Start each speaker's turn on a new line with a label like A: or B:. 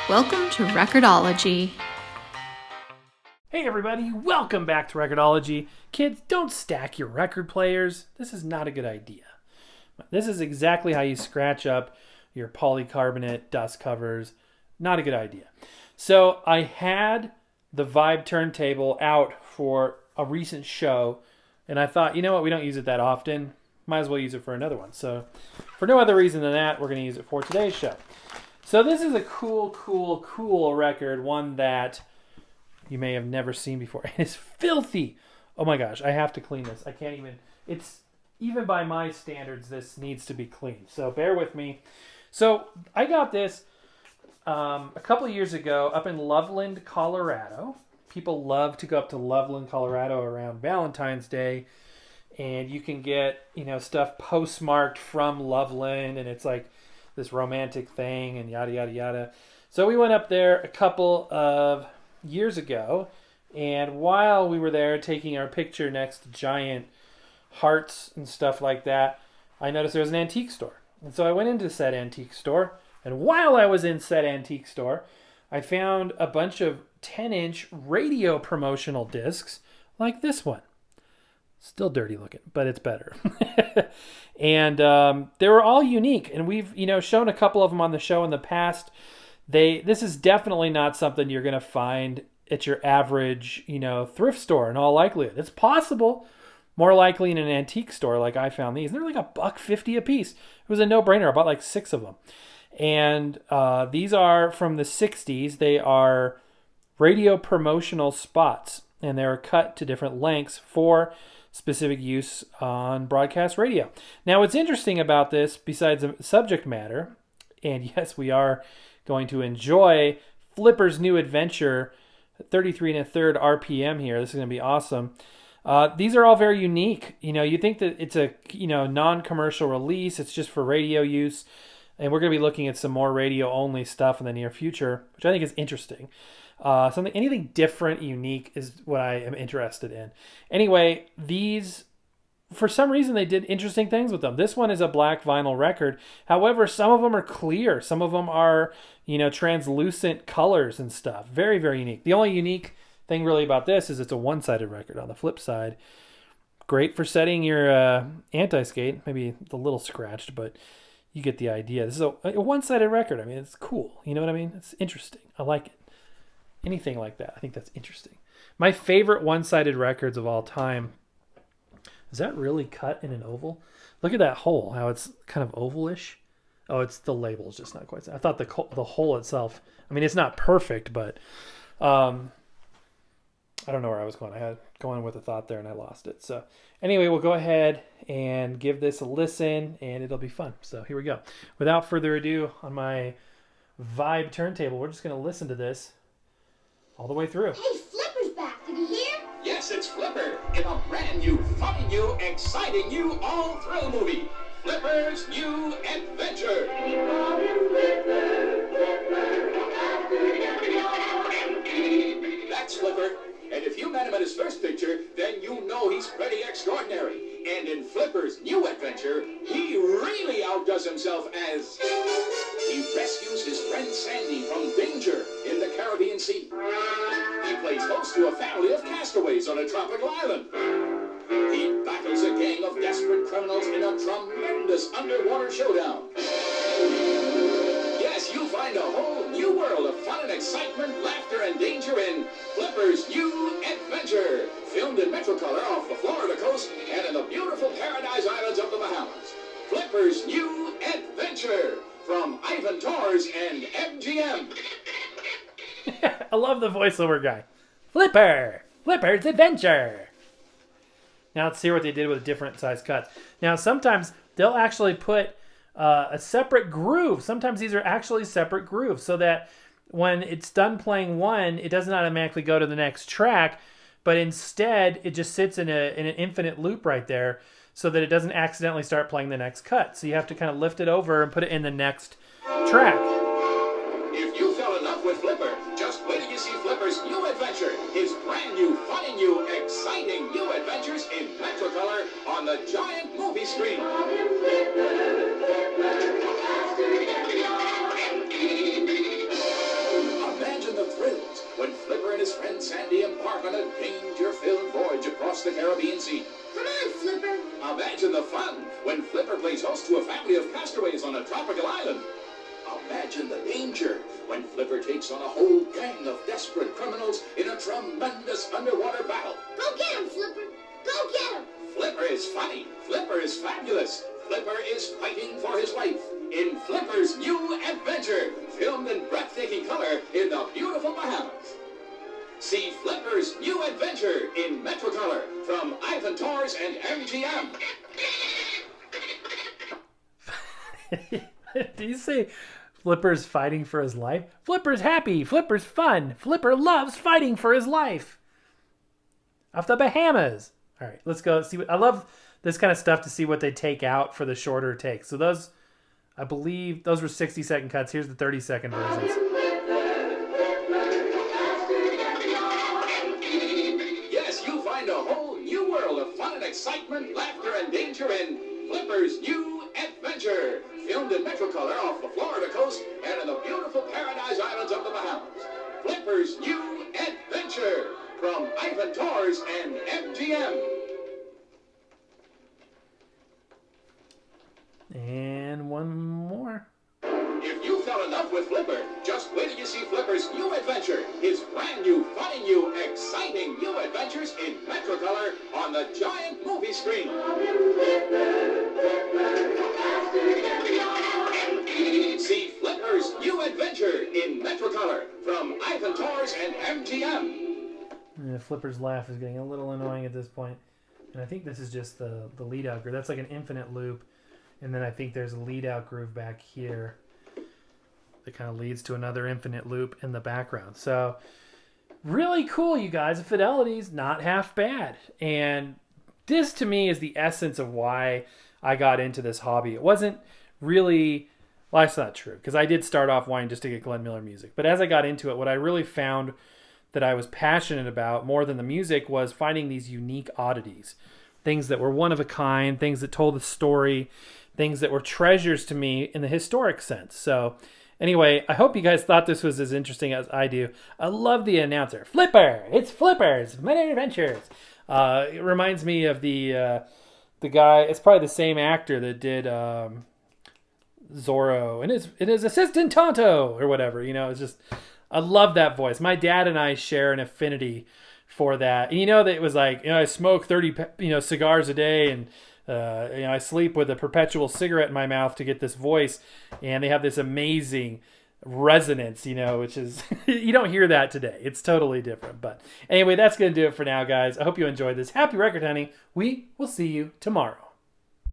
A: Welcome to Record-ology.
B: Hey everybody, welcome back to Record-ology. Kids, don't stack your record players. This is not a good idea. This is exactly how you scratch up your polycarbonate dust covers. Not a good idea. So I had the Vibe turntable out for a recent show, and I thought, you know what, we don't use it that often. Might as well use it for another one. So for no other reason than that, we're going to use it for today's show. So this is a cool record, one that you may have never seen before. It's filthy. Oh my gosh, I have to clean this. I can't even, it's, even by my standards, this needs to be cleaned. So bear with me. So I got this a couple of years ago up in Loveland, Colorado. People love to go up to Loveland, Colorado around Valentine's Day. And you can get, stuff postmarked from Loveland, and it's like this romantic thing and yada, yada, yada. So we went up there a couple of years ago, and while we were there taking our picture next to giant hearts and stuff like that, I noticed there was an antique store. And so I went into said antique store, and while I was in said antique store, I found a bunch of 10-inch radio promotional discs like this one. Still dirty looking, but it's better. And they were all unique, and we've shown a couple of them on the show in the past. This is definitely not something you're going to find at your average thrift store in all likelihood. It's possible, more likely in an antique store like I found these. They're like $1.50 a piece. It was a no-brainer. I bought like 6 of them. And these are from the 60s. They are radio promotional spots, and they're cut to different lengths for specific use on broadcast radio. Now, what's interesting about this, besides the subject matter, and yes, we are going to enjoy Flipper's new adventure, 33 1/3 RPM here. This is going to be awesome. These are all very unique. You think that it's a non-commercial release. It's just for radio use. And we're going to be looking at some more radio-only stuff in the near future, which I think is interesting. Anything different, unique is what I am interested in. Anyway, these, for some reason, they did interesting things with them. This one is a black vinyl record. However, some of them are clear. Some of them are, translucent colors and stuff. Very, very unique. The only unique thing really about this is it's a one-sided record. On the flip side, great for setting your anti-skate. Maybe a little scratched, but you get the idea. This is a one-sided record. I mean, it's cool. You know what I mean? It's interesting. I like it. Anything like that. I think that's interesting. My favorite one-sided records of all time. Is that really cut in an oval? Look at that hole, how it's kind of ovalish. Oh, it's the label is just not quite so. I thought the hole itself, I mean, it's not perfect, but I don't know where I was going. I had going with a thought there and I lost it. So anyway, we'll go ahead and give this a listen and it'll be fun. So here we go. Without further ado, on my Vibe turntable, we're just going to listen to this all the way through.
C: Hey, Flipper's back. Did you hear?
D: Yes, it's Flipper in a brand new, funny new, exciting new all-thrill movie, Flipper's New Adventure. That's Flipper. And if you met him at his first picture, then you know he's pretty extraordinary. And in Flipper's New Adventure, he really outdoes himself as he rescues his friend Sandy from danger in the Caribbean Sea. He plays host to a family of castaways on a tropical island. He battles a gang of desperate criminals in a tremendous underwater showdown. Yes, you'll find a whole new world of fun and excitement, laughter and danger in Flipper's New Adventure. Filmed in Metrocolor off the Florida coast and in the beautiful Paradise Islands of the Bahamas. Flipper's New Adventure from Ivan Tors and MGM.
B: I love the voiceover guy. Flipper's Adventure. Now let's see what they did with different size cuts. Now sometimes they'll actually put a separate groove. Sometimes these are actually separate grooves so that when it's done playing one, it doesn't automatically go to the next track, but instead it just sits in an infinite loop right there so that it doesn't accidentally start playing the next cut. So you have to kind of lift it over and put it in the next track.
D: If you fell in love with Flipper, just wait till you see Flipper's New Adventure. His brand new, funny new, exciting new adventures in Metrocolor on the giant movie screen. embark on a danger-filled voyage across the Caribbean Sea.
C: Come on, Flipper.
D: Imagine the fun when Flipper plays host to a family of castaways on a tropical island. Imagine the danger when Flipper takes on a whole gang of desperate criminals in a tremendous underwater battle.
C: Go get him, Flipper. Go get him.
D: Flipper is funny. Flipper is fabulous. Flipper is fighting for his life in Flipper's New Adventure, filmed in breathtaking color in the beautiful Bahamas. See Flipper's New Adventure in Metrocolor from Ivan Tors and MGM.
B: Do you say Flipper's fighting for his life? Flipper's happy. Flipper's fun. Flipper loves fighting for his life. Off the Bahamas. All right, let's go see what I love this kind of stuff to see what they take out for the shorter takes. So those, I believe, those were 60-second cuts. Here's the 30-second versions.
D: Yes, you'll find a whole new world of fun and excitement, laughter and danger in Flipper's New Adventure, filmed in Metrocolor off the Florida coast and in the beautiful Paradise Islands of the Bahamas. Flipper's New Adventure from Ivan Tors and MGM.
B: And one more.
D: If you fell in love with Flipper, just wait till you see Flipper's New Adventure. His brand new, funny new, exciting new adventures in Metrocolor on the giant movie screen. See Flipper's New Adventure in Metrocolor from Ivan Tors and MGM.
B: And Flipper's laugh is getting a little annoying at this point. And I think this is just the lead out groove. That's like an infinite loop. And then I think there's a lead out groove back here that kind of leads to another infinite loop in the background. So really cool, you guys. The fidelity's not half bad. And this to me is the essence of why I got into this hobby. It wasn't really, well, that's not true, because I did start off wanting just to get Glenn Miller music. But as I got into it, what I really found that I was passionate about more than the music was finding these unique oddities. Things that were one of a kind, things that told a story, things that were treasures to me in the historic sense. So anyway, I hope you guys thought this was as interesting as I do. I love the announcer. Flipper! It's Flipper's Many Adventures. It reminds me of the guy, it's probably the same actor that did Zorro and his assistant Tonto or whatever. You know, it's just, I love that voice. My dad and I share an affinity for that. And you know that it was like, you know, I smoke 30 cigars a day and I sleep with a perpetual cigarette in my mouth to get this voice, and they have this amazing resonance, which is, you don't hear that today. It's totally different. But anyway, that's going to do it for now, guys. I hope you enjoyed this. Happy record hunting. We will see you tomorrow.